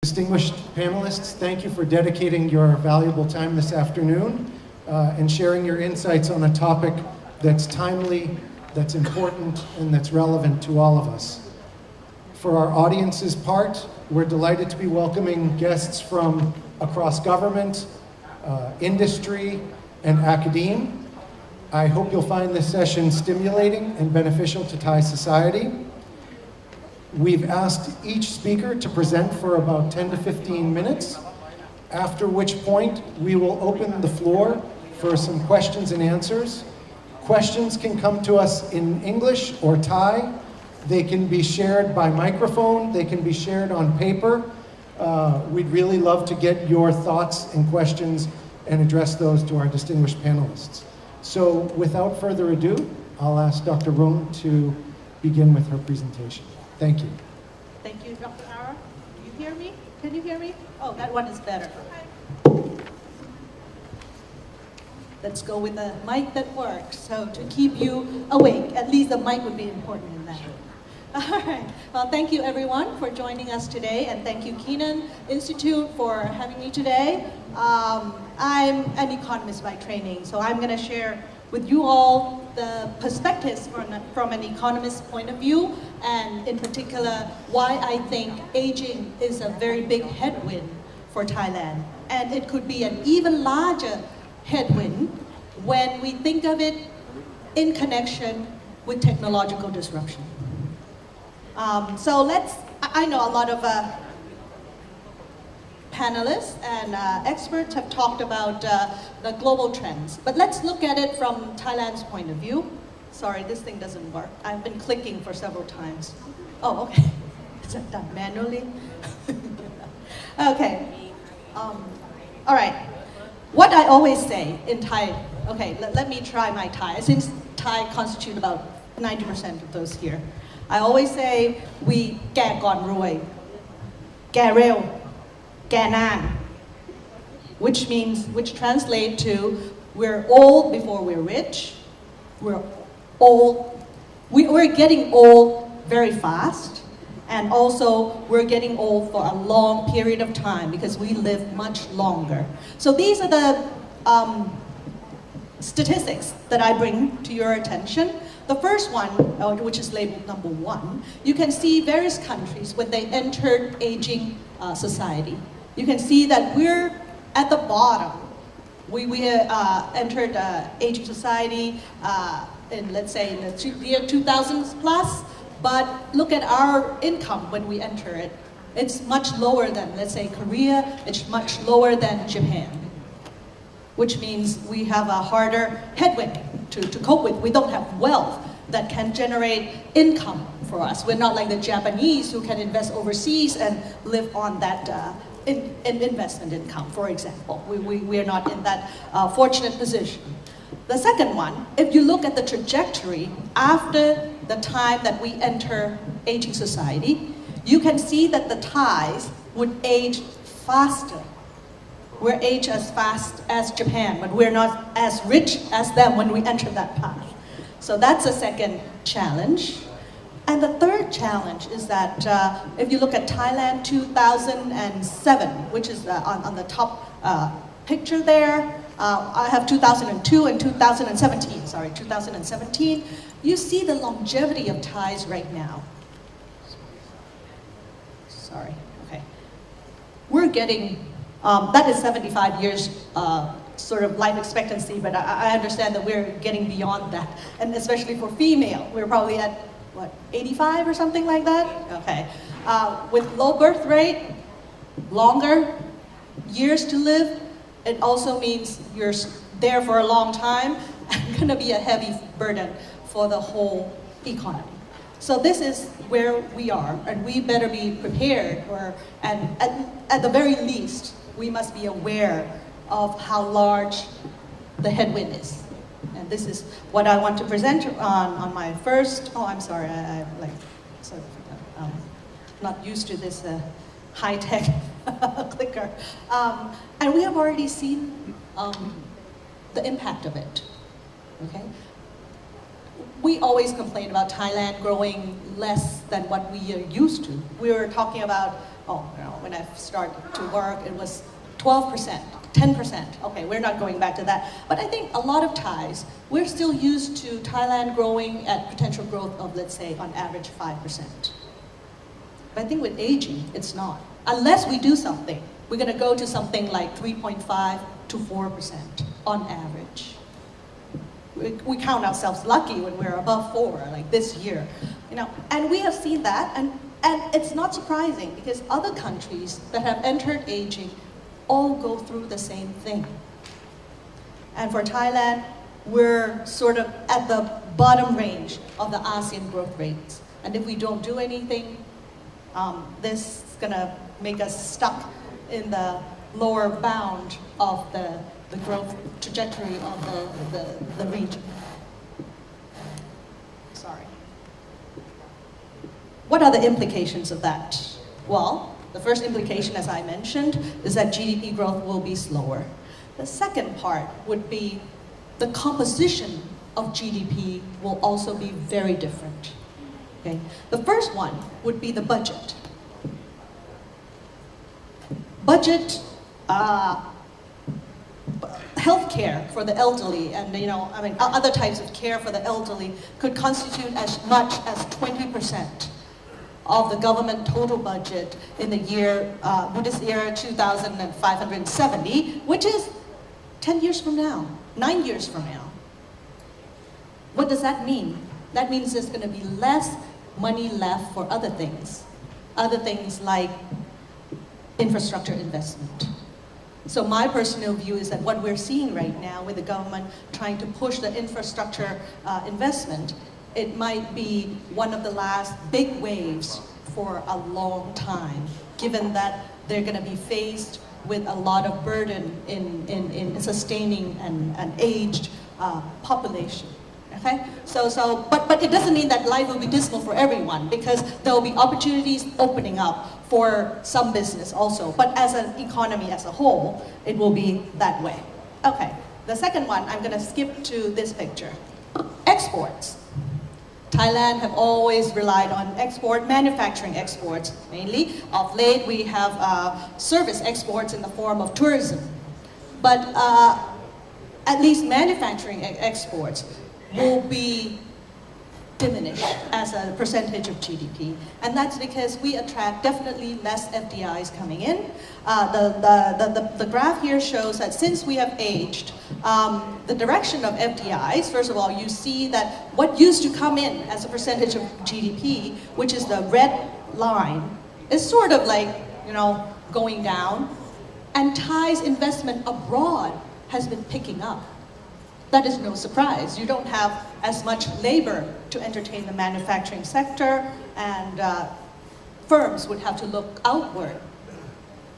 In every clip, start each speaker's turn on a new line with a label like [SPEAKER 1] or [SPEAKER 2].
[SPEAKER 1] Distinguished panelists, thank you for dedicating your valuable time this afternoon and sharing your insights on a topic that's timely, that's important, and that's relevant to all of us. For our audience's part, we're delighted to be welcoming guests from across government, industry, and academia. I hope you'll find this session stimulating and beneficial to Thai society. We've asked each speaker to present for about 10 to 15 minutes, after which point we will open the floor for some questions and answers. Questions can come to us in English or Thai. They can be shared by microphone. They can be shared on paper. We'd really love to get your thoughts and questions and address those to our distinguished panelists. So without further ado, I'll ask Dr. Rung to begin with her presentation. Thank you.
[SPEAKER 2] Thank you, Dr. Ara. Do you hear me? Can you hear me? Oh, that one is better. Let's go with the mic that works. So to keep you awake, at least the mic would be important in that. All right. Well, thank you everyone for joining us today, and thank you Kenan Institute for having me today. I'm an economist by training, so I'm going to share with you all the perspectives from an economist's point of view, and in particular, why I think aging is a very big headwind for Thailand. And it could be an even larger headwind when we think of it in connection with technological disruption. I know a lot of panelists and experts have talked about the global trends, but let's look at it from Thailand's point of view. Sorry, this thing doesn't work. I've been clicking for several times. Oh, okay. Is that done manually? Okay. All right. What I always say in Thai, okay, let me try my Thai, since Thai constitute about 90% of those here. I always say, we แก่ก่อนรวย แก่เร็ว แก่นาน which translate to, we're old before we're rich, we're getting old very fast, and also we're getting old for a long period of time because we live much longer. So these are the statistics that I bring to your attention. The first one, which is labeled number 1, you can see various countries when they entered aging society. You can see that we're at the bottom. We entered aging society in, let's say, in the year 2000s plus, but look at our income when we enter it. It's much lower than, let's say, Korea. It's much lower than Japan, which means we have a harder headwind to cope with. We don't have wealth that can generate income for us. We're not like the Japanese who can invest overseas and live on that investment income, for example. We are not in that fortunate position. The second one, if you look at the trajectory after the time that we enter aging society, you can see that the Thais would age faster. We're age as fast as Japan, but we're not as rich as them when we enter that path. So that's a second challenge. And the third challenge is that if you look at Thailand 2007, which is on the top picture there, I have 2002 and 2017, you see the longevity of Thais right now. Sorry, okay. We're getting, that is 75 years sort of life expectancy, but I understand that we're getting beyond that. And especially for female, we're probably at, what, 85 or something like that? Okay. With low birth rate, longer years to live, it also means you're there for a long time and gonna be a heavy burden for the whole economy. So this is where we are, and we better be prepared, and at the very least, we must be aware of how large the headwind is. And this is what I want to present on my first, I'm sorry, I'm like, sort of, not used to this high-tech clicker. And we have already seen the impact of it, okay? We always complain about Thailand growing less than what we are used to. We were talking about when I started to work, it was 12%, 10%. Okay, we're not going back to that. But I think a lot of Thais, we're still used to Thailand growing at potential growth of, let's say, on average 5%. But I think with aging, it's not. Unless we do something, we're going to go to something like 3.5 to 4% on average. We count ourselves lucky when we're above 4, like this year. And we have seen that, and it's not surprising because other countries that have entered aging all go through the same thing. And for Thailand, we're sort of at the bottom range of the ASEAN growth rates. And if we don't do anything, this is gonna make us stuck in the lower bound of the growth trajectory of the region. Sorry. What are the implications of that? Well, the first implication, as I mentioned, is that GDP growth will be slower. The second part would be the composition of GDP will also be very different. Okay? The first one would be the budget. Budget, healthcare for the elderly and other types of care for the elderly could constitute as much as 20% of the government total budget in the year, Buddhist year 2570, which is 10 years from now, 9 years from now. What does that mean? That means there's going to be less money left for other things like infrastructure investment. So my personal view is that what we're seeing right now with the government trying to push the infrastructure investment, it might be one of the last big waves for a long time, given that they're going to be faced with a lot of burden in sustaining an aged population. Okay? But it doesn't mean that life will be dismal for everyone, because there will be opportunities opening up for some business also. But as an economy as a whole, it will be that way. Okay, the second one, I'm going to skip to this picture. Exports. Thailand have always relied on manufacturing exports mainly. Of late, we have service exports in the form of tourism. But at least manufacturing exports will be diminished as a percentage of GDP. And that's because we attract definitely less FDIs coming in. The graph here shows that since we have aged, the direction of FDIs, first of all, you see that what used to come in as a percentage of GDP, which is the red line, is sort of like, going down. And Thai's investment abroad has been picking up. That is no surprise. You don't have as much labor to entertain the manufacturing sector, and firms would have to look outward.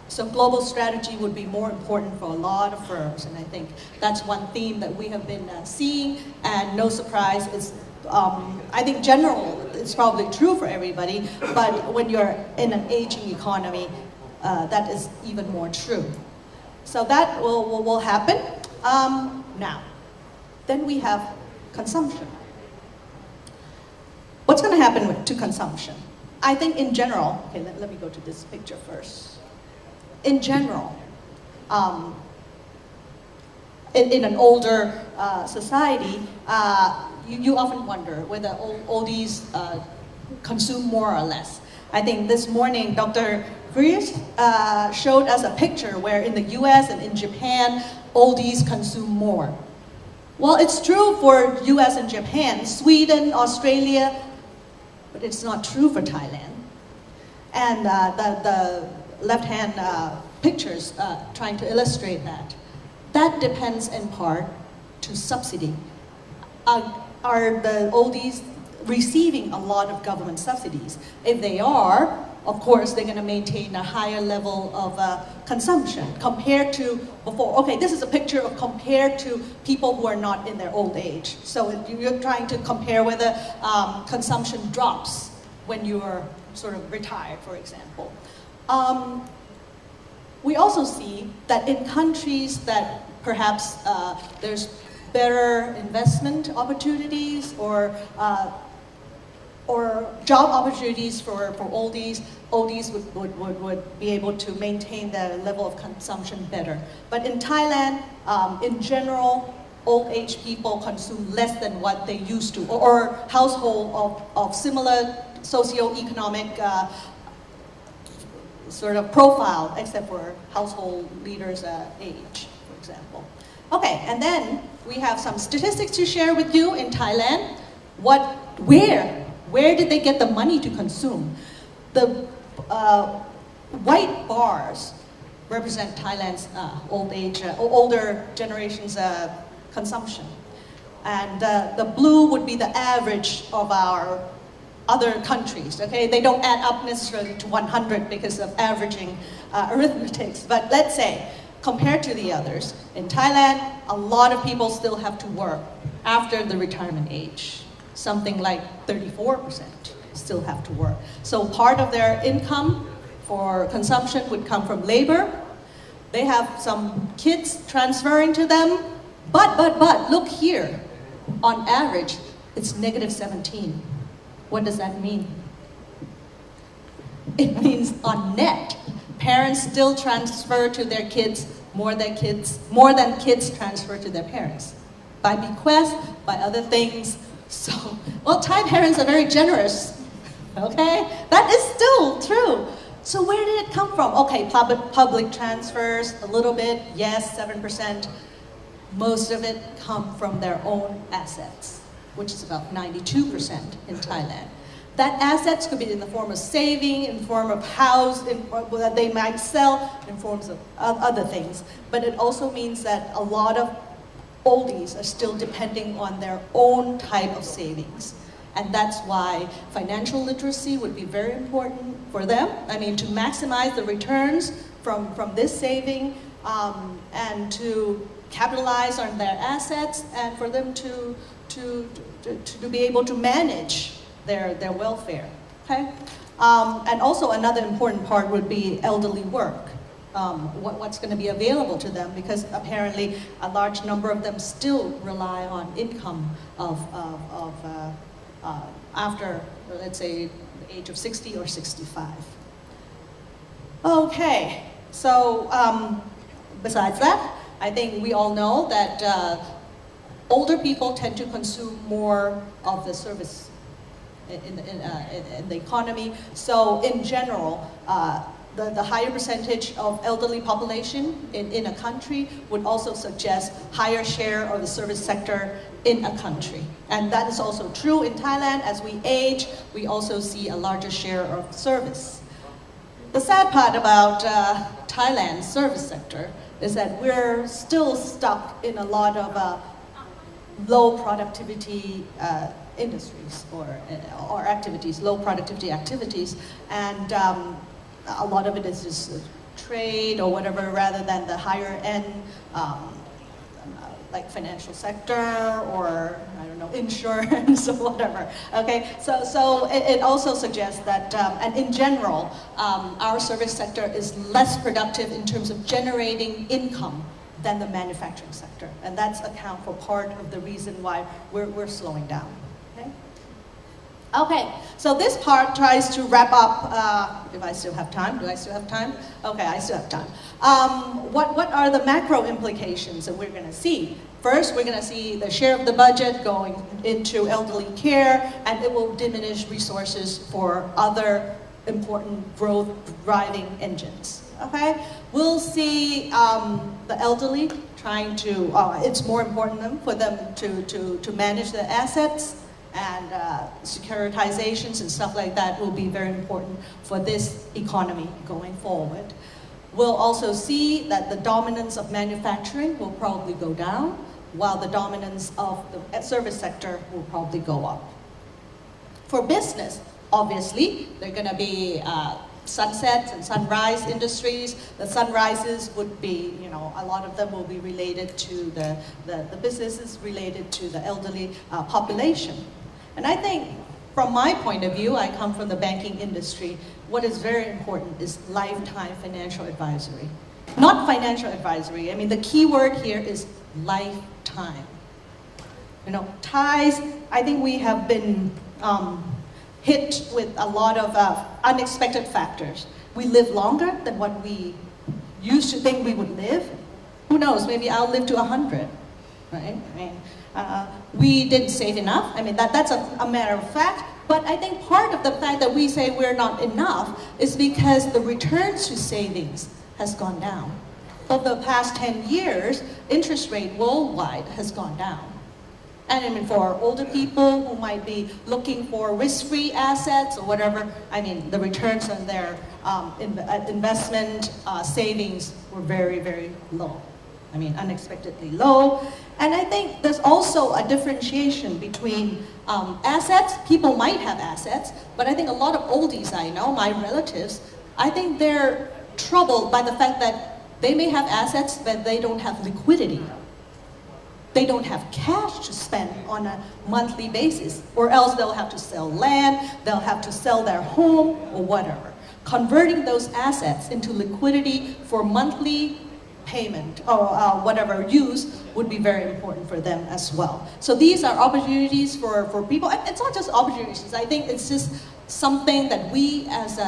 [SPEAKER 2] So global strategy would be more important for a lot of firms, and I think that's one theme that we have been seeing, and no surprise, I think general, it's probably true for everybody, but when you're in an aging economy, that is even more true. So that will happen. Now, then we have consumption. What's going to happen to consumption? I think in general, okay, let me go to this picture first. In general, in an older society, you often wonder whether oldies consume more or less. I think this morning, Dr. Frias showed us a picture where in the US and in Japan, oldies consume more. Well, it's true for US and Japan, Sweden, Australia, but it's not true for Thailand. And the left-hand pictures trying to illustrate that. That depends in part to subsidy. Are the oldies receiving a lot of government subsidies? If they are, of course, they're going to maintain a higher level of consumption compared to before. Okay, this is a picture of compared to people who are not in their old age. So you're trying to compare whether consumption drops when you are sort of retired, for example. We also see that in countries that perhaps there's better investment opportunities or or job opportunities for oldies. Oldies would be able to maintain the level of consumption better. But in Thailand, in general, old age people consume less than what they used to, or household of similar socioeconomic sort of profile, except for household leaders' age, for example. Okay, and then we have some statistics to share with you in Thailand. Where did they get the money to consume? The white bars represent Thailand's older generation's consumption. And the blue would be the average of our other countries, okay? They don't add up necessarily to 100 because of averaging arithmetics. But let's say, compared to the others, in Thailand, a lot of people still have to work after the retirement age. Something like 34% still have to work. So part of their income for consumption would come from labor. They have some kids transferring to them. But, look here. On average, it's negative 17. What does that mean? It means on net, parents still transfer to their kids more than kids transfer to their parents. By bequest, by other things. So, well, Thai parents are very generous, okay? That is still true. So where did it come from? Okay, public transfers, a little bit, yes, 7%. Most of it come from their own assets, which is about 92% in Thailand. That assets could be in the form of saving, in the form of house, that they might sell, in forms of other things. But it also means that a lot of oldies are still depending on their own type of savings. And that's why financial literacy would be very important for them. I mean, to maximize the returns from this saving and to capitalize on their assets and for them to be able to manage their welfare, okay? And also another important part would be elderly work. What's going to be available to them, because apparently a large number of them still rely on income of after, let's say, the age of 60 or 65. Okay, so besides that, I think we all know that older people tend to consume more of the service in the economy. So in general, the higher percentage of elderly population in a country would also suggest higher share of the service sector in a country. And that is also true in Thailand. As we age, we also see a larger share of service. The sad part about Thailand's service sector is that we're still stuck in a lot of low productivity industries or activities, low productivity activities, and a lot of it is just trade or whatever, rather than the higher end, like financial sector or, I don't know, insurance or whatever, okay? So it also suggests that, and in general, our service sector is less productive in terms of generating income than the manufacturing sector. And that's account for part of the reason why we're slowing down, okay? Okay, so this part tries to wrap up, if I still have time. Do I still have time? Okay, I still have time. What are the macro implications that we're gonna see? First, we're gonna see the share of the budget going into elderly care, and it will diminish resources for other important growth driving engines, okay? We'll see the elderly trying to, it's more important for them to manage their assets, and securitizations and stuff like that will be very important for this economy going forward. We'll also see that the dominance of manufacturing will probably go down, while the dominance of the service sector will probably go up. For business, obviously, there are going to be sunsets and sunrise industries. The sunrises would be, a lot of them will be related to the businesses related to the elderly population. And I think, from my point of view, I come from the banking industry, what is very important is lifetime financial advisory. Not financial advisory, I mean the key word here is lifetime. Thais, I think we have been hit with a lot of unexpected factors. We live longer than what we used to think we would live. Who knows, maybe I'll live to 100, right? I mean, we didn't save enough. I mean, that's a matter of fact. But I think part of the fact that we say we're not enough is because the returns to savings has gone down. Over the past 10 years, interest rate worldwide has gone down. And I mean, for older people who might be looking for risk-free assets or whatever, I mean, the returns on their investment savings were very, very low. I mean, unexpectedly low. And I think there's also a differentiation between assets. People might have assets, but I think a lot of oldies I know, my relatives, I think they're troubled by the fact that they may have assets, but they don't have liquidity. They don't have cash to spend on a monthly basis, or else they'll have to sell land, they'll have to sell their home, or whatever. Converting those assets into liquidity for monthly payment or whatever use would be very important for them as well. So these are opportunities for people. And it's not just opportunities. I think it's just something that we as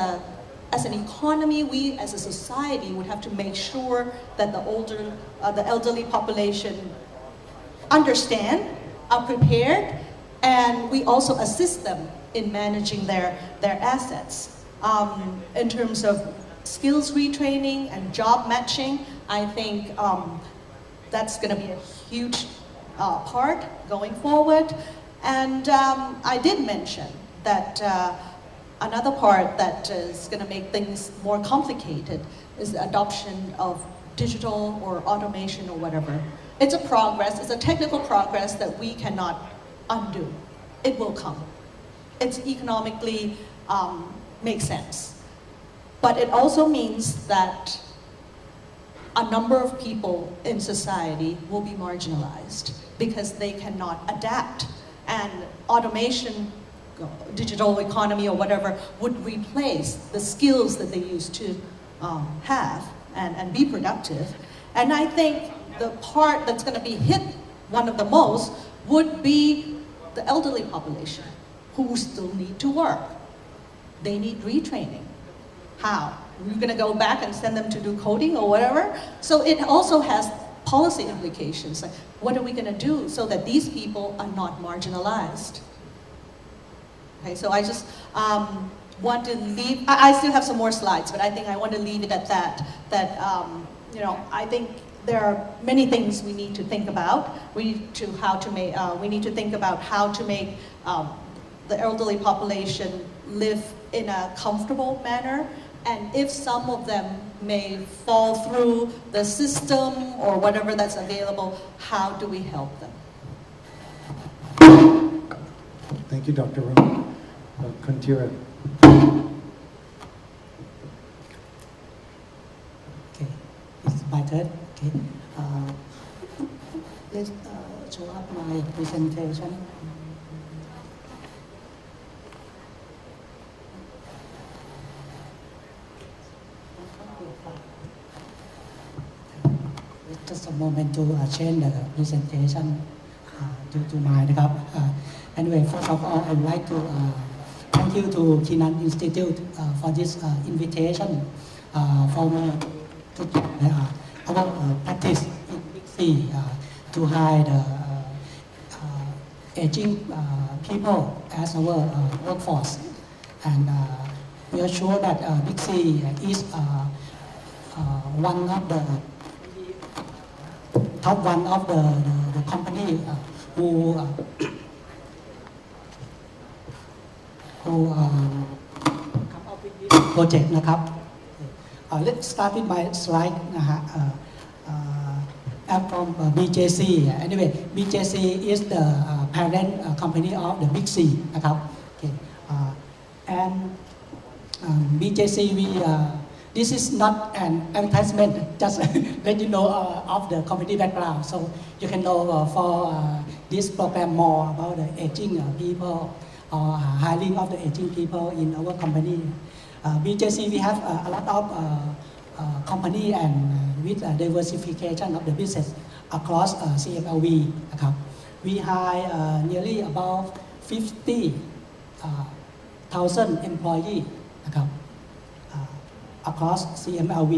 [SPEAKER 2] an economy, we as a society would have to make sure that the elderly population understand, are prepared, and we also assist them in managing their assets. In terms of skills retraining and job matching, I think that's going to be a huge part going forward. And I did mention that another part that is going to make things more complicated is the adoption of digital or automation or whatever. It's a progress, it's a technical progress that we cannot undo. It will come. It's economically makes sense. But it also means that a number of people in society will be marginalized because they cannot adapt. And automation, digital economy or whatever, would replace the skills that they used to have and be productive. And I think the part that's going to be hit one of the most would be the elderly population who still need to work. They need retraining. How? We're going to go back and send them to do coding or whatever? So it also has policy implications. Like, what are we going to do so that these people are not marginalized? Okay, so I just want to leave, I still have some more slides, but I think I want to leave it at that, I think there are many things we need to think about. We need to think about how to make the elderly population live in a comfortable manner, and if some of them may fall through the system or whatever that's available, how do we help them?
[SPEAKER 1] Thank you, Dr. Ram. Kuntira.
[SPEAKER 3] Okay, it's my turn. Okay, let's show up my presentation. Just a moment to change the presentation to mine นะครับ Anyway, first of all, I would like to thank you to Kenan Institute for this invitation for me to our practice in Big C to hire the aging people as our workforce, and we are sure that Big C is one of the top one of the company who come up with this project นะครับ Let's start with my slide นะฮะ I'm from BJC. Anyway, BJC is the parent company of the Big C นะครับ Okay. And BJC this is not an advertisement, just let you know of the company background, so you can know for this program more about the aging people or hiring of the aging people in our company. BJC, we have a lot of company and with diversification of the business across CMLV นะครับ We hire nearly about 50 40,000 employee นะครับ across CMLV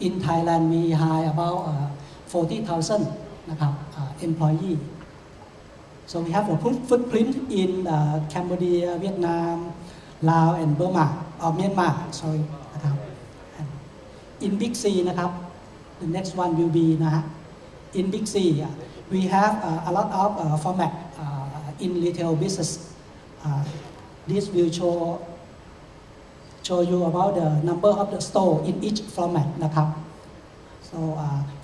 [SPEAKER 3] in Thailand we hire about 40,000 นะครับ employee so we have a footprint in Cambodia Vietnam Laos and Burma or Myanmar sorry นะครับ in Big C นะครับ the next one will be นะฮะ in Big C we have a lot of format in retail business this will show you about the number of the store in each format นะครับ so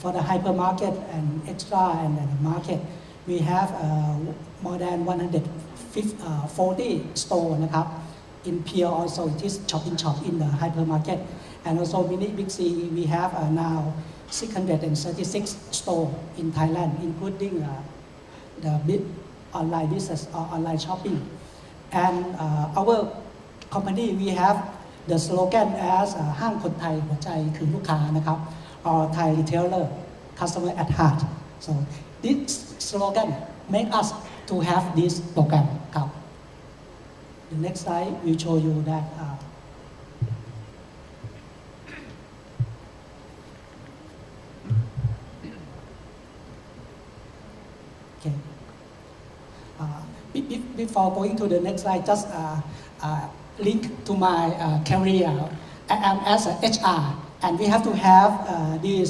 [SPEAKER 3] for the hypermarket and extra and the market we have more than 140 store นะครับ in Pier also it is shop in shop in the hypermarket and also mini Big C we have now 636 store in Thailand including the big online business or online shopping and our company we have the slogan as ห้างคนไทยหัวใจคือลูกค้านะครับ or Thai retailer customer at heart so this slogan make us to have this program ครับ the next slide will show you that okay before going to the next slide just link to my career I am as a HR and we have to have this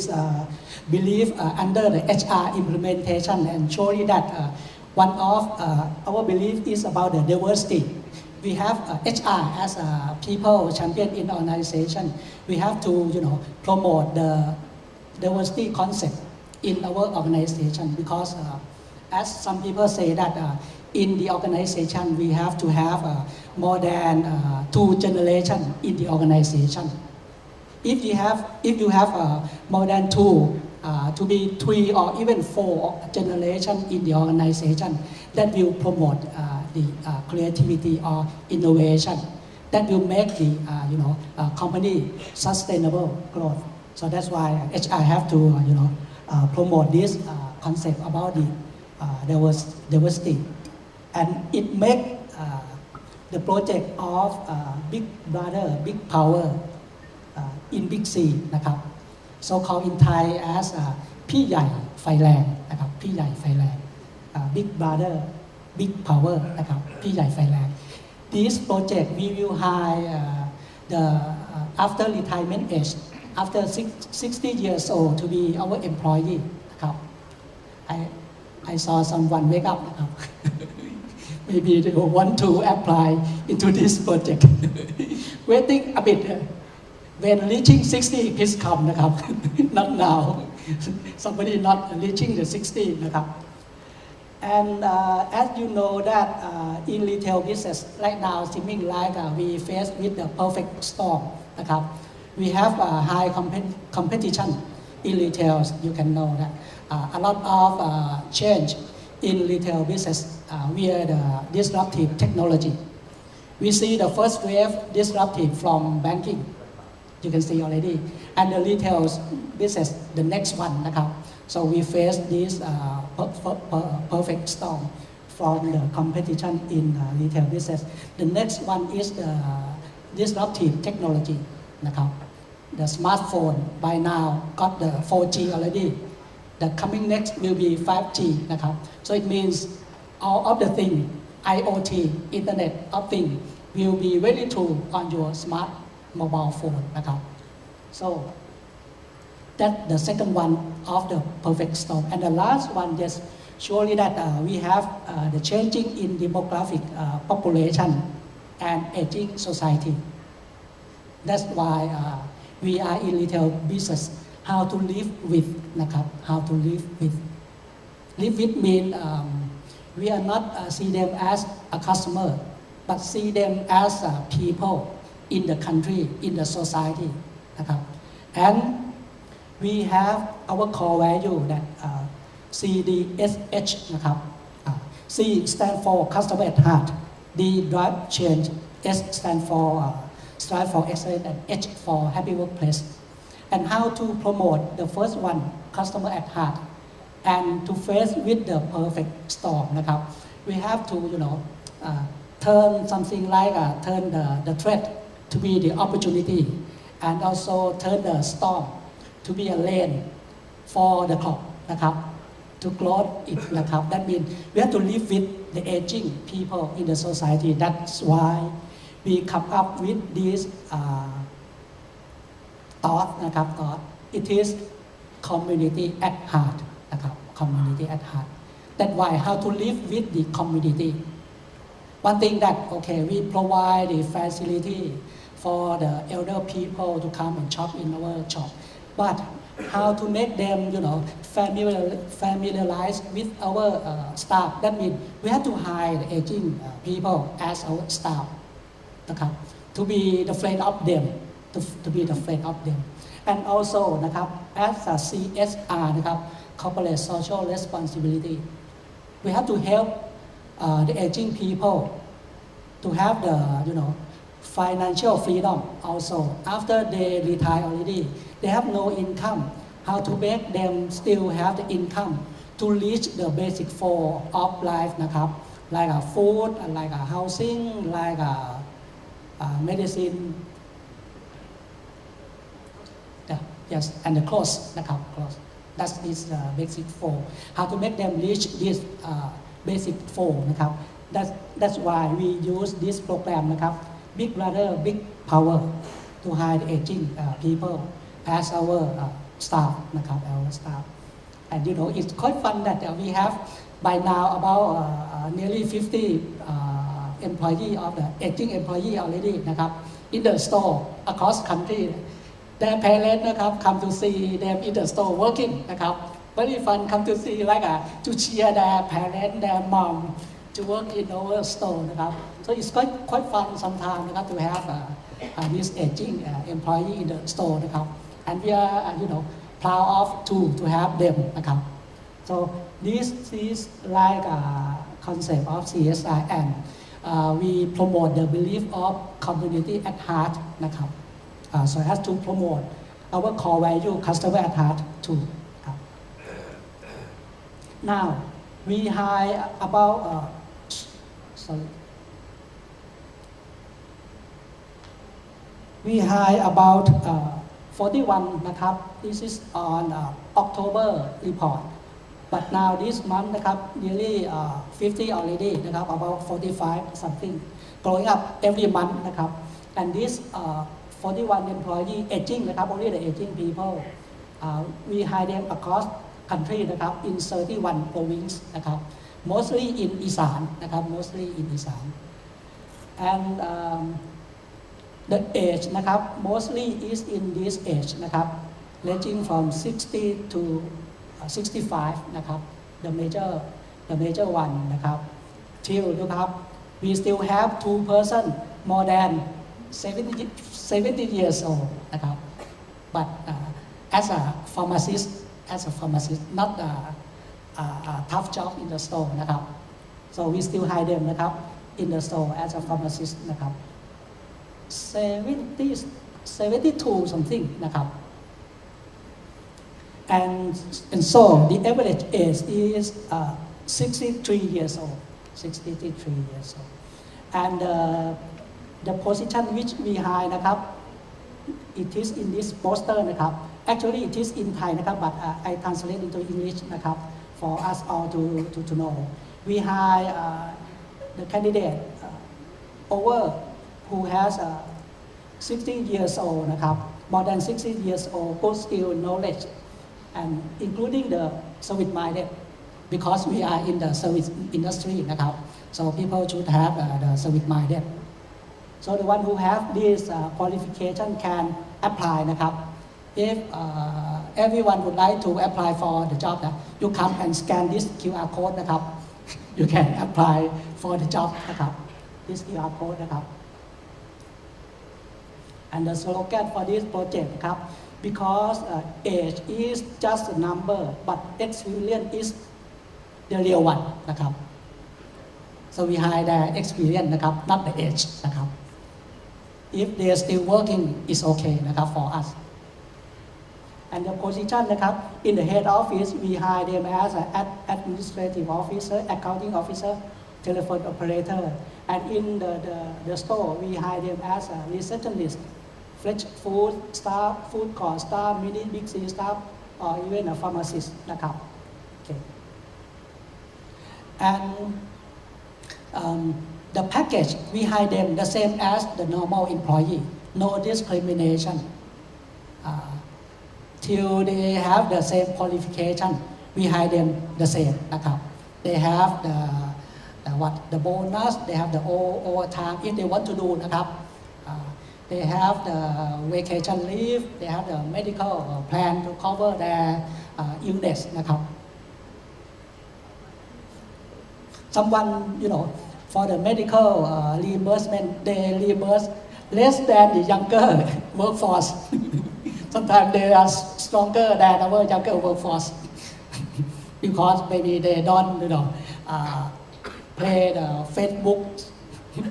[SPEAKER 3] belief under the HR implementation and surely that one of our belief is about the diversity we have HR as a people champion in organization we have to promote the diversity concept in our organization because as some people say that in the organization we have to have more than 2 generations in the organization if you have more than 2 to be 3 or even 4 generations in the organization that will promote the creativity or innovation that will make the company sustainable growth so that's why HR have to promote this concept about the diversity and it make the project of big brother big power in Big C นะครับ so called in Thai as พี่ใหญ่ไฟแรงนะครับพี่ใหญ่ไฟแรง big brother big power นะครับพี่ใหญ่ไฟแรง this project we will hire the after retirement age after 60 years old to be our employee นะครับ I saw someone wake up นะครับ maybe they want to apply into this project waiting a bit when reaching 60 please come นะครับ not now somebody not reaching the 60 นะครับ and as you know that in retail business right now seeming like we face with the perfect storm นะครับ we have high competition in retail you can know that a lot of change in retail business via the disruptive technology we see the first wave disruptive from banking you can see already and the retail business the next one นะครับ so we face this perfect storm from the competition in retail business the next one is the disruptive technology นะครับ the smartphone by now got the 4G already the coming next will be 5G นะครับ so it means all of the thing IoT Internet of Things will be very true on your smart mobile phone นะครับ so that the second one of the perfect storm and the last one yes surely that we have the changing in demographic population and aging society that's why we are in retail business how to live with นะครับ how to live with mean we are not see them as a customer but see them as people in the country in the society นะครับ and we have our core value that CDSH นะครับ C stand for customer at heart D drive change S stand for strive for excellence and H for happy workplace and how to promote the first one customer at heart and to face with the perfect storm นะครับ we have to turn something like turn the threat to be the opportunity, and also turn the storm to be a lane for the crop นะครับ to grow it นะครับ that means we have to live with the aging people in the society. That's why we come up with this thought นะครับ thought it is community at heart นะครับ community at heart. That's why how to live with the community. One thing that okay we provide the facility for the elder people to come and shop in our shop, but how to make them familiarize with our staff. That means we have to hire the aging people as our staff นะครับ to be the friend of them to be the friend of them, and also นะครับ as a CSR นะครับ corporate social responsibility, we have to help the aging people to have the financial freedom also. After they retire already, they have no income. How to make them still have the income to reach the basic four of life นะครับ like food, like housing, like medicine, yes, and the clothes นะครับ clothes. That is basic four. How to make them reach this basic four นะครับ That's why we use this program นะครับ Big Brother Big Power to hire the aging people as our staff นะครับ our staff. And it's quite fun that we have by now about nearly 50 employee of the aging employee already นะครับ in the store across country. Their parents นะครับ come to see them in the store working นะครับ very fun come to see like to cheer their parents, their mom to work in our store นะครับ so it's quite fun sometimes นะครับ to have this aging employee in the store นะครับ and we are proud of to have them นะครับ so this is like a concept of CSR, and we promote the belief of community at heart นะครับ so as to promote our core value customer at heart too ครับ now we hire about we hire about 41 นะครับ this is on October report, but now this month นะครับ nearly 50 already นะครับ about 45 something growing up every month นะครับ and this 41 employee aging นะครับ only the aging people we hire them across country นะครับ in 31 province นะครับ mostly in อีสานนะครับ mostly in อีสาน and the age นะครับ mostly is in this age นะครับ ranging from 60 to 65 นะครับ the major one นะครับ till นะครับ we still have 2 person more than 70 years old นะครับ but as a pharmacist not a tough job in the store นะครับ so we still hire them นะครับ in the store as a pharmacist นะครับ 72 something นะครับ and so the average age is 63 years old 63 years old, and the position which we hire นะครับ it is in this poster นะครับ actually it is in Thai นะครับ but I translate into English นะครับ for us all to know. We hire the candidate over who has 60 years old นะครับ more than 60 years old, good skill, knowledge, and including the service minded, because we are in the service industry นะครับ so people should have the service minded. So the one who have this qualification can apply นะครับ if everyone would like to apply for the job, you come and scan this QR code นะครับ you can apply for the job นะครับ this QR code นะครับ and the slogan for this project นะครับ because age is just a number but experience is the real one นะครับ so we hire the experience นะครับ not the age นะครับ if they are still working is okay นะครับ for us. And the position นะครับ in the head office we hire them as an administrative officer, accounting officer, telephone operator, and in the store we hire them as a receptionist, fresh food staff, food court staff, mini big C staff, or even a pharmacist นะครับ okay. And the package we hire them the same as the normal employee, no discrimination till they have the same qualification we hire them the same นะครับ they have the bonus, they have the overtime if they want to do นะครับ they have the vacation leave, they have the medical plan to cover their illness นะครับ someone for the medical reimbursement they reimburse less than the younger workforce sometimes they are stronger than our younger workforce because maybe they don't play the Facebook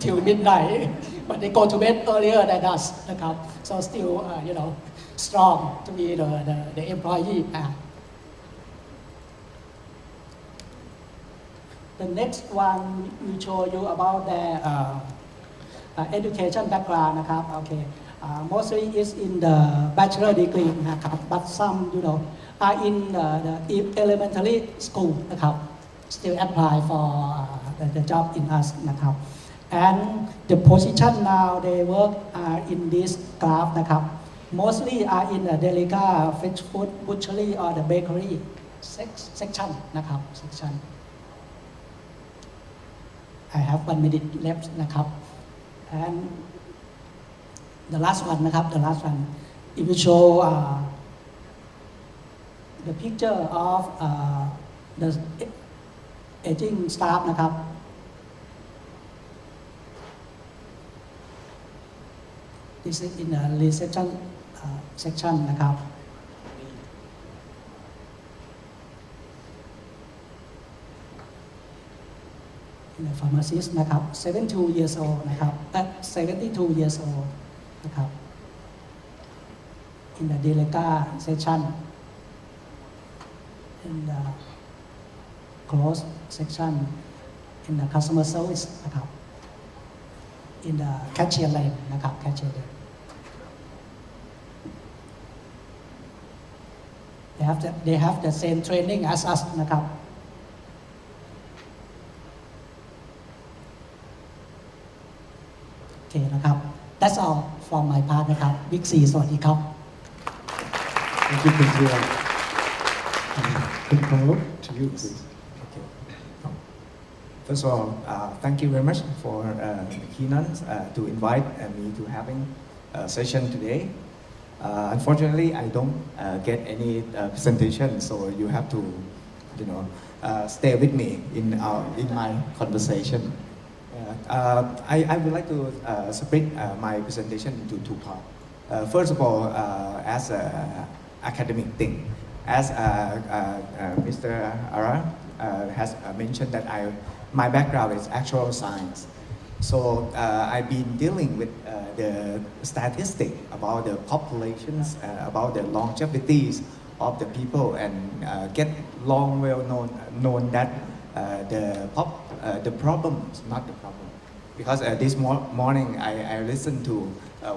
[SPEAKER 3] till midnight but they go to bed earlier than us นะครับ so still strong to be the employee The next one will show you about their education background นะครับ okay mostly is in the bachelor degree นะครับ but some are in the elementary school นะครับ still apply for the job in us นะครับ and the position now they work are in this graph นะครับ mostly are in the delica fresh food butchery or the bakery section นะครับ section I have 1 minute left นะครับ and the last one นะครับ the last one it will show the picture of the aging staff นะครับ this is in the reception section นะครับ the pharmacist นะครับ 72 years old นะครับ 72 years old นะครับ in the delica section in the close section in the customer service นะครับ in the cashier lane นะครับ cashier lane they have the same training as us นะครับโอเคนะครับ that's all from my part นะครับ Big C สวัสดีครับ
[SPEAKER 4] Thank you, Kunjia. Control to you, please.
[SPEAKER 5] Okay. First of all, thank you very much for Kenan to invite me to having a session today. Unfortunately, I don't get any presentation, so you have to, stay with me in my conversation. I would like to split my presentation into two parts. First of all, as an academic thing, as Mr. Ara has mentioned that my background is actual science. So I've been dealing with the statistics about the populations, about the longevities of the people, and get long well known that the problems, not the problem. Because this morning I listened to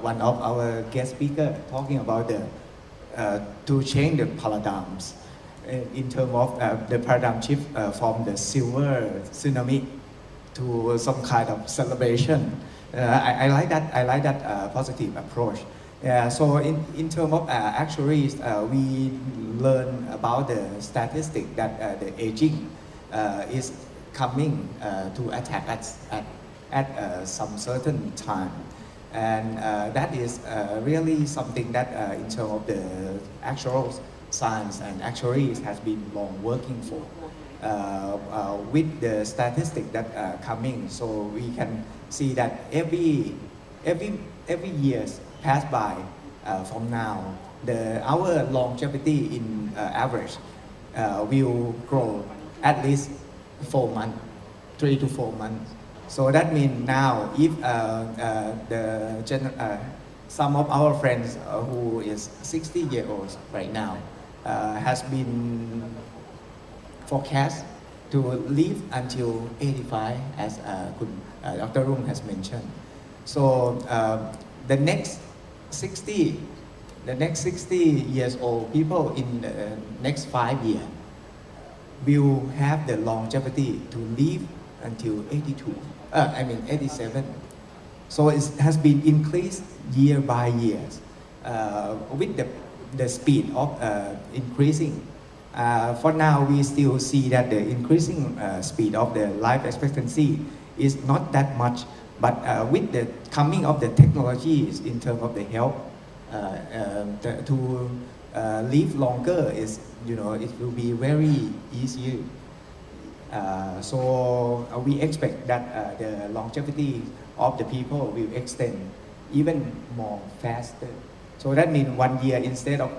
[SPEAKER 5] one of our guest speakers talking about to change the paradigms in terms of the paradigm shift from the silver tsunami to some kind of celebration. I like that. I like that positive approach. So in terms of actuaries, we learn about the statistic that the aging is coming to attack us at some certain time, and that is really something that in terms of the actual science and actuaries has been long working for. With the statistic that coming, so we can see that every years pass by from now, our longevity in average will grow at least 4 months, 3 to 4 months. So that means now if some of our friends who is 60 years old right now has been forecast to live until 85, as Dr. Rung has mentioned. So the next 60 years old people in the next 5 years will have the longevity to live until 87. So it has been increased year by year with the speed of increasing. For now, we still see that the increasing speed of the life expectancy is not that much, but with the coming of the technologies in terms of the health, to live longer is, it will be very easy. So we expect that the longevity of the people will extend even more faster. So that means 1 year instead of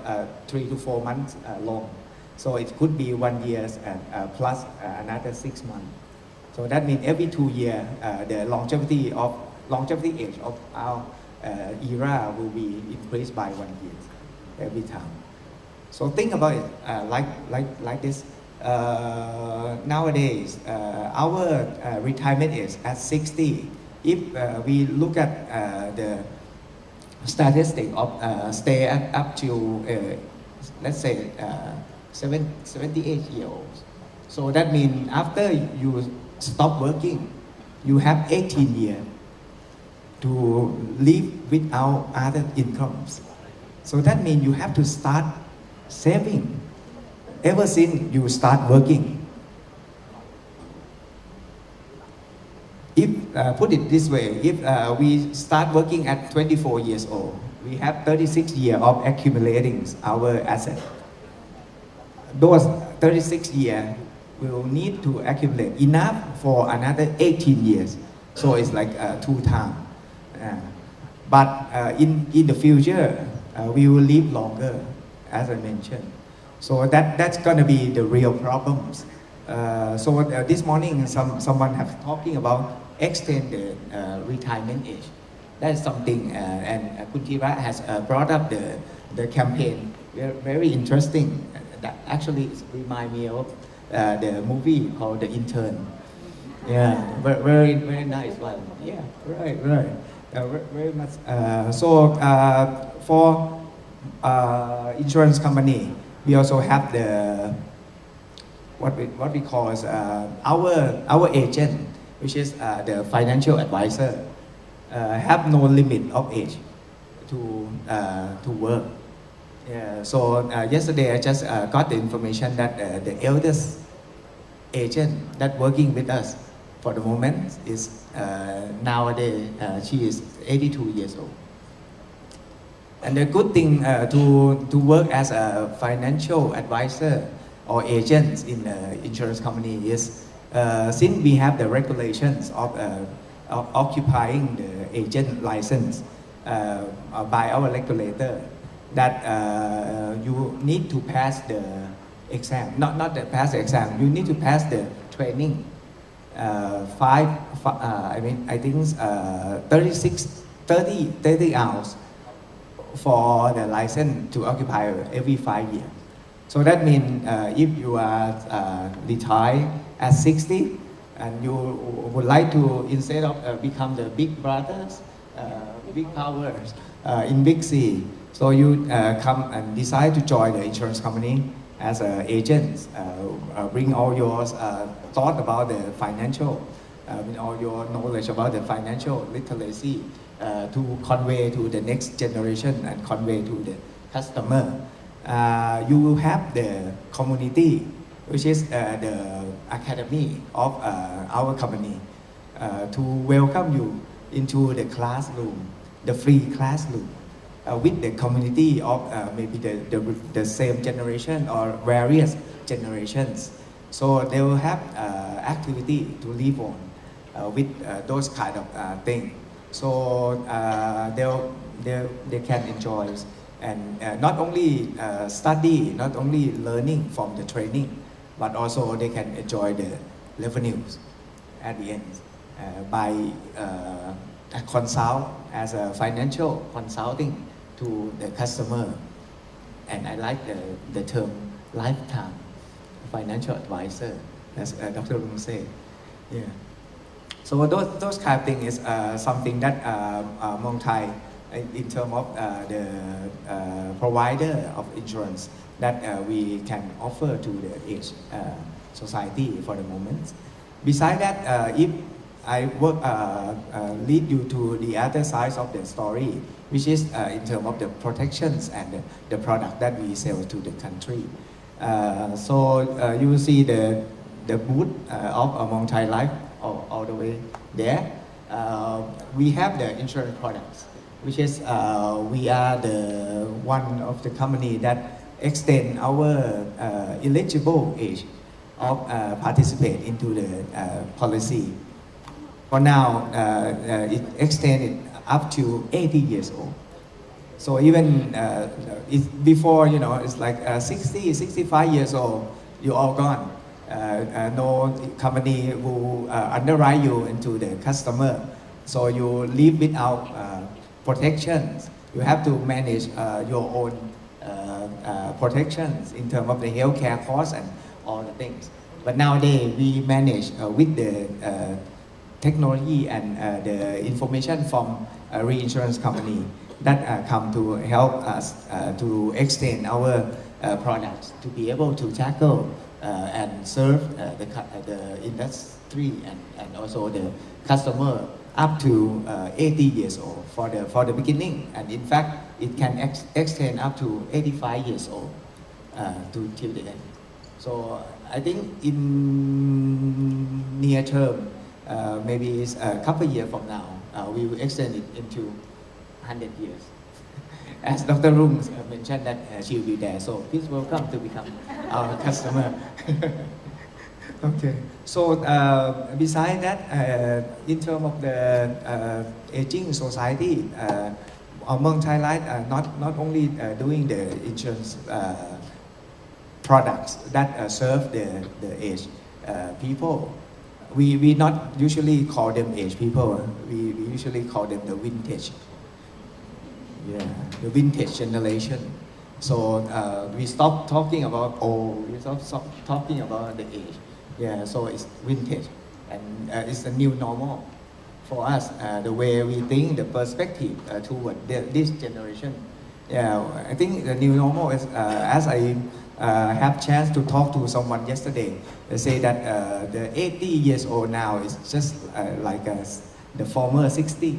[SPEAKER 5] 3 to 4 months long. So it could be 1 year plus another 6 months. So that means every 2 years, the longevity age of our era will be increased by 1 year every time. So think about it like this. Nowadays, our retirement age at 60. If we look at the statistic of stay up to let's say 78 years old. So that means after you stop working, you have 18 years to live without other incomes. So that means you have to start saving ever since you start working. If put it this way, if we start working at 24 years old, we have 36 years of accumulating our asset. Those 36 years will need to accumulate enough for another 18 years. So it's like 2 times. But in the future, we will live longer, as I mentioned. So that's going to be the real problems. So this morning, someone have talking about extended retirement age. That is something, and Kuntira has brought up the campaign. Very interesting. That actually remind me of the movie called The Intern. Yeah, very nice one. Yeah, right. Very much. So for insurance company, we also have the what we call as our agent, which is the financial advisor, have no limit of age to work. Yeah, so yesterday I just got the information that the eldest agent that working with us for the moment is nowadays she is 82 years old. And the good thing to work as a financial advisor or agent in an insurance company is since we have the regulations of occupying the agent license by our regulator, that you need to pass the exam, not the pass the exam, you need to pass the training. I think 30 hours for the license to occupy every 5 years. So that means if you are retired at 60 and you would like to, instead of become the big brothers, big powers in big C, so you come and decide to join the insurance company as an agent, bring all your thought about the financial, with all your knowledge about the financial literacy to convey to the next generation and convey to the customer. You will have the community, which is the academy of our company, to welcome you into the classroom, the free classroom, with the community of maybe the same generation or various generations. So they will have activity to live on with those kind of things. So they can enjoy and not only study, not only learning from the training, but also they can enjoy the revenues at the end by consult as a financial consulting to the customer. And I like the term lifetime financial advisor. as Dr. Rung said. Yeah. So those kind of thing is something that Mong Thai, in terms of the provider of insurance, that we can offer to the age society for the moment. Besides that, if I work lead you to the other side of the story, which is in terms of the protections and the product that we sell to the country. So you will see the booth of Mong Thai Life all the way there. We have the insurance products, which is we are the one of the company that extend our eligible age of participate into the policy. For now, it extended up to 80 years old. So even before, it's like 60, 65 years old, you're all gone. No company will underwrite you into the customer. So you live without protections. You have to manage your own protections in terms of the healthcare costs and all the things. But nowadays we manage with the technology and the information from a reinsurance company that come to help us to extend our products to be able to tackle and serve the industry and also the customer up to 80 years old for the beginning, and in fact it can extend up to 85 years old till the end. So I think in near term, maybe it's a couple years from now, we will extend it into 100 years. As Dr. Rung mentioned that she will be there, so please welcome to become our customer. Okay. So besides that, in terms of the aging society, among Thai Life, not only doing the insurance products that serve the aged people. We not usually call them aged people. We usually call them the vintage. Yeah, the vintage generation. So we stop talking about old. We stop talking about the age. Yeah, so it's vintage, and it's a new normal for us. The way we think, the perspective toward this generation. Yeah, I think the new normal is as I have chance to talk to someone yesterday. They say that the 80 years old now is just like the former 60,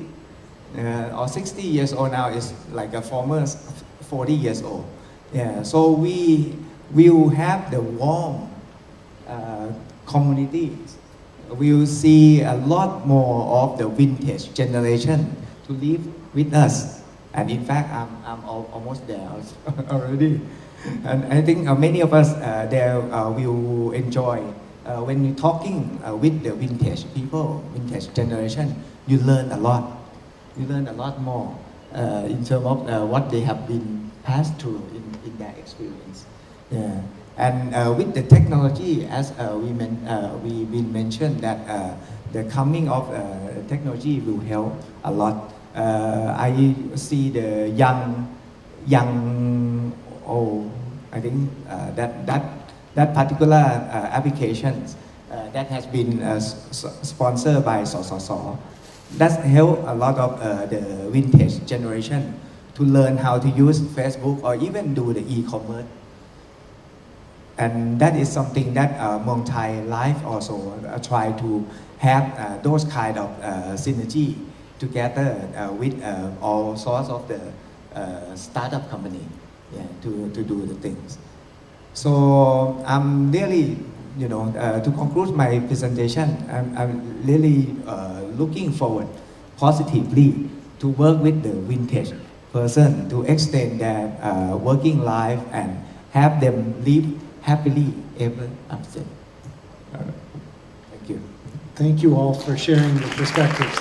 [SPEAKER 5] or 60 years old now is like a former 40 years old. Yeah, so we will have the warm communities. We will see a lot more of the vintage generation to live with us. And in fact, I'm almost there already. And I think many of us there will enjoy when you're talking with the vintage people, vintage generation. You learn a lot. You learn a lot more in terms of what they have been passed through in their experience. Yeah. And with the technology, as we been mentioned that the coming of technology will help a lot. I see the young I think that particular applications that has been sponsored by SOSOSO, that help a lot of the vintage generation to learn how to use Facebook or even do the e-commerce. And that is something that Mong Thai Life also try to have those kind of synergy together with all sorts of the startup company, yeah, to do the things. So I'm really, to conclude my presentation, I'm really looking forward positively to work with the vintage person to extend their working life and have them live happily ever after. Thank you.
[SPEAKER 1] Thank you all for sharing your perspectives.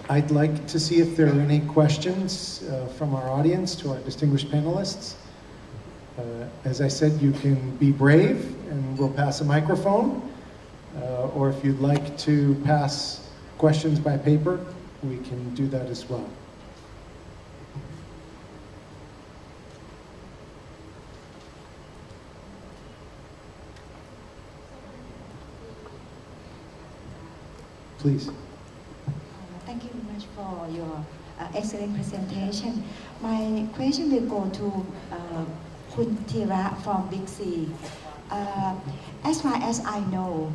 [SPEAKER 1] I'd like to see if there are any questions from our audience to our distinguished panelists. As I said, you can be brave and we'll pass a microphone. Or if you'd like to pass questions by paper, we can do that as well. Please.
[SPEAKER 6] Thank you very much for your excellent presentation. My question will go to Kun Thira from Big C. As far as I know,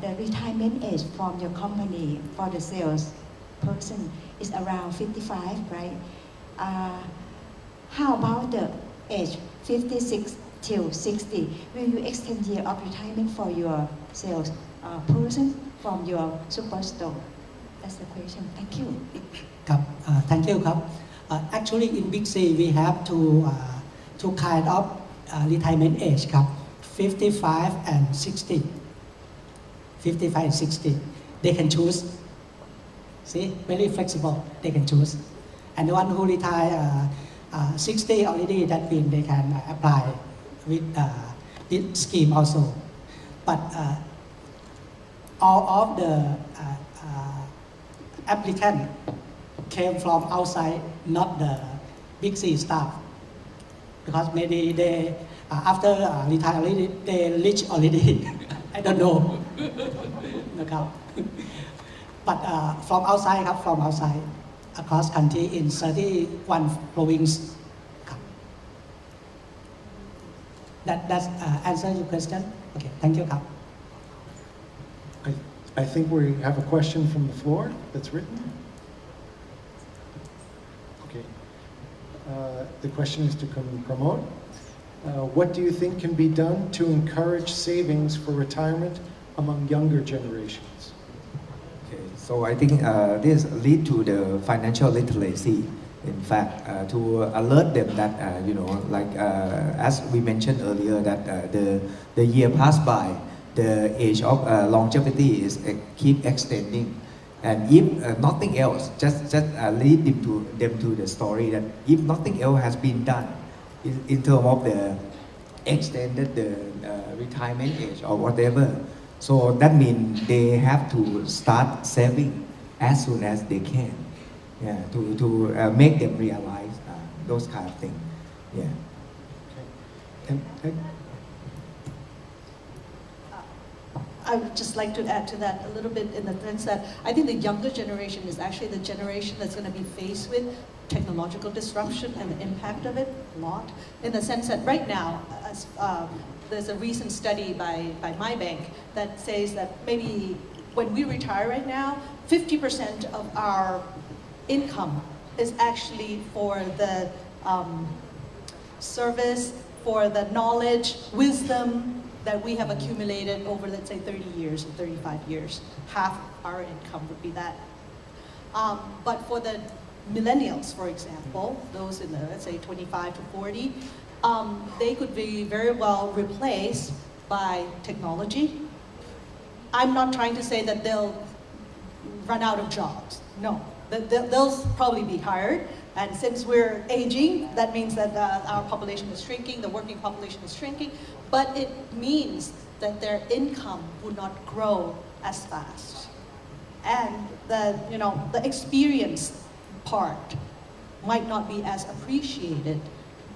[SPEAKER 6] the retirement age from your company for the sales person is around 55, right? How about the age 56 till 60? Will you extend year of retirement for your sales person from your superstore? That's the question. Thank you.
[SPEAKER 3] ครับ thank you ครับ actually in Big C we have two kind of retirement age ครับ 55 and 60 55 and 60 they can choose see very flexible they can choose and the one who retire 60 already that means they can apply with this scheme also but all of the applicant came from outside, not the Big C staff, because maybe they after retire already they rich already. I don't know. นะครับ but from outside ครับ from outside across country in 31 province ครับ that answer your question. Okay, thank you ครับ
[SPEAKER 1] I think we have a question from the floor that's written. Okay. The question is to Pramod. What do you think can be done to encourage savings for retirement among younger generations?
[SPEAKER 5] Okay, so I think this lead to the financial literacy. In fact, to alert them that like as we mentioned earlier, that the year passed by, the age of longevity is keep extending, and if nothing else, just lead them to the story that if nothing else has been done in terms of the extended the retirement age or whatever, so that means they have to start saving as soon as they can, yeah, to make them realize those kind of things, yeah.
[SPEAKER 1] And
[SPEAKER 2] I would just like to add to that a little bit in the sense that I think the younger generation is actually the generation that's going to be faced with technological disruption and the impact of it a lot. In the sense that right now, as, there's a recent study by my bank that says that maybe when we retire right now, 50% of our income is actually for the service, for the knowledge, wisdom, that we have accumulated over, let's say, 30 years or 35 years. Half our income would be that. But for the millennials, for example, those in the, let's say, 25 to 40, they could be very well replaced by technology. I'm not trying to say that they'll run out of jobs. No, they'll probably be hired. And since we're aging, that means that our population is shrinking, the working population is shrinking, but it means that their income would not grow as fast. And the experience part might not be as appreciated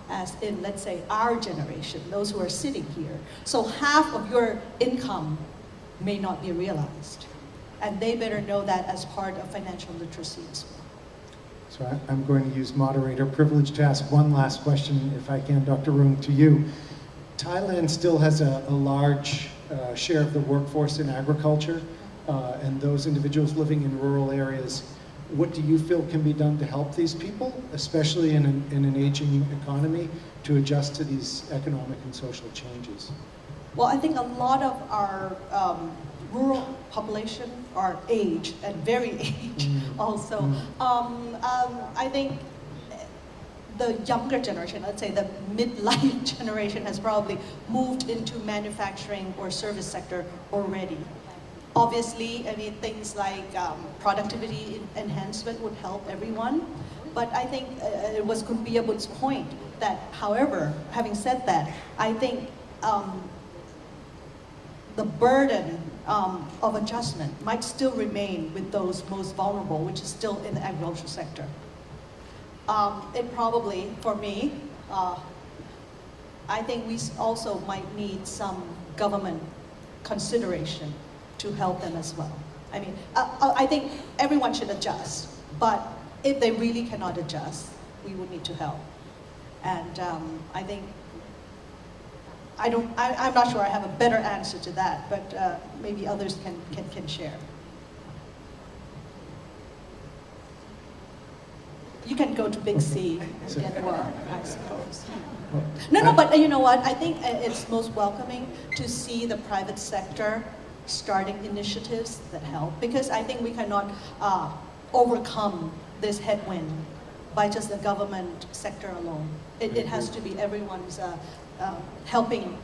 [SPEAKER 2] as in, let's say, our generation, those who are sitting here. So half of your income may not be realized. And they better know that as part of financial literacy as well.
[SPEAKER 1] So I'm going to use moderator privilege to ask one last question, if I can, Dr. Rung, to you. Thailand still has a large share of the workforce in agriculture, and those individuals living in rural areas. What do you feel can be done to help these people, especially in an aging economy, to adjust to these economic and social changes?
[SPEAKER 2] Well, I think a lot of our rural population are aged and very aged also. I think the younger generation, let's say the midlife generation, has probably moved into manufacturing or service sector already. Obviously, I mean, things like productivity enhancement would help everyone. But I think it was Kunpiyabut's point that, however, having said that, I think the burden of adjustment might still remain with those most vulnerable, which is still in the agricultural sector. It probably, for me, I think we also might need some government consideration to help them as well. I mean, I think everyone should adjust, but if they really cannot adjust, we would need to help. And I think, I'm not sure I have a better answer to that, but maybe others can share. You can go to Big C and get more, I suppose. No, but you know what? I think it's most welcoming to see the private sector starting initiatives that help, because I think we cannot overcome this headwind by just the government sector alone. It has to be everyone's helping,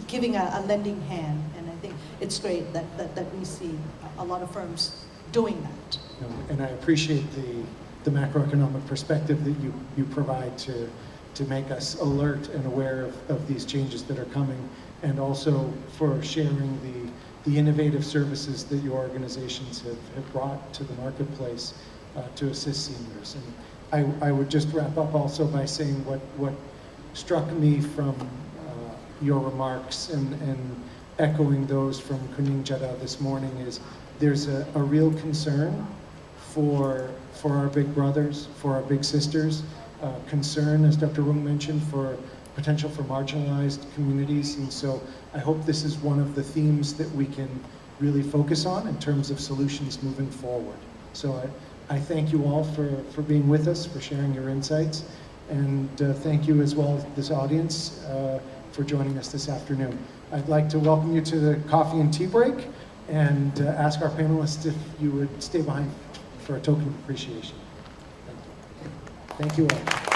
[SPEAKER 2] giving a lending hand, and I think it's great that we see a lot of firms doing that.
[SPEAKER 1] And I appreciate the macroeconomic perspective that you provide to make us alert and aware of these changes that are coming, and also for sharing the innovative services that your organizations have brought to the marketplace to assist seniors. And I would just wrap up also by saying what struck me from your remarks and echoing those from Kuning Jada this morning is there's a real concern for our big brothers, for our big sisters, concern, as Dr. Rung mentioned, for potential for marginalized communities. And so I hope this is one of the themes that we can really focus on in terms of solutions moving forward. So I thank you all for being with us, for sharing your insights, and thank you as well, this audience, for joining us this afternoon. I'd like to welcome you to the coffee and tea break and ask our panelists if you would stay behind for a token of appreciation. Thank you all.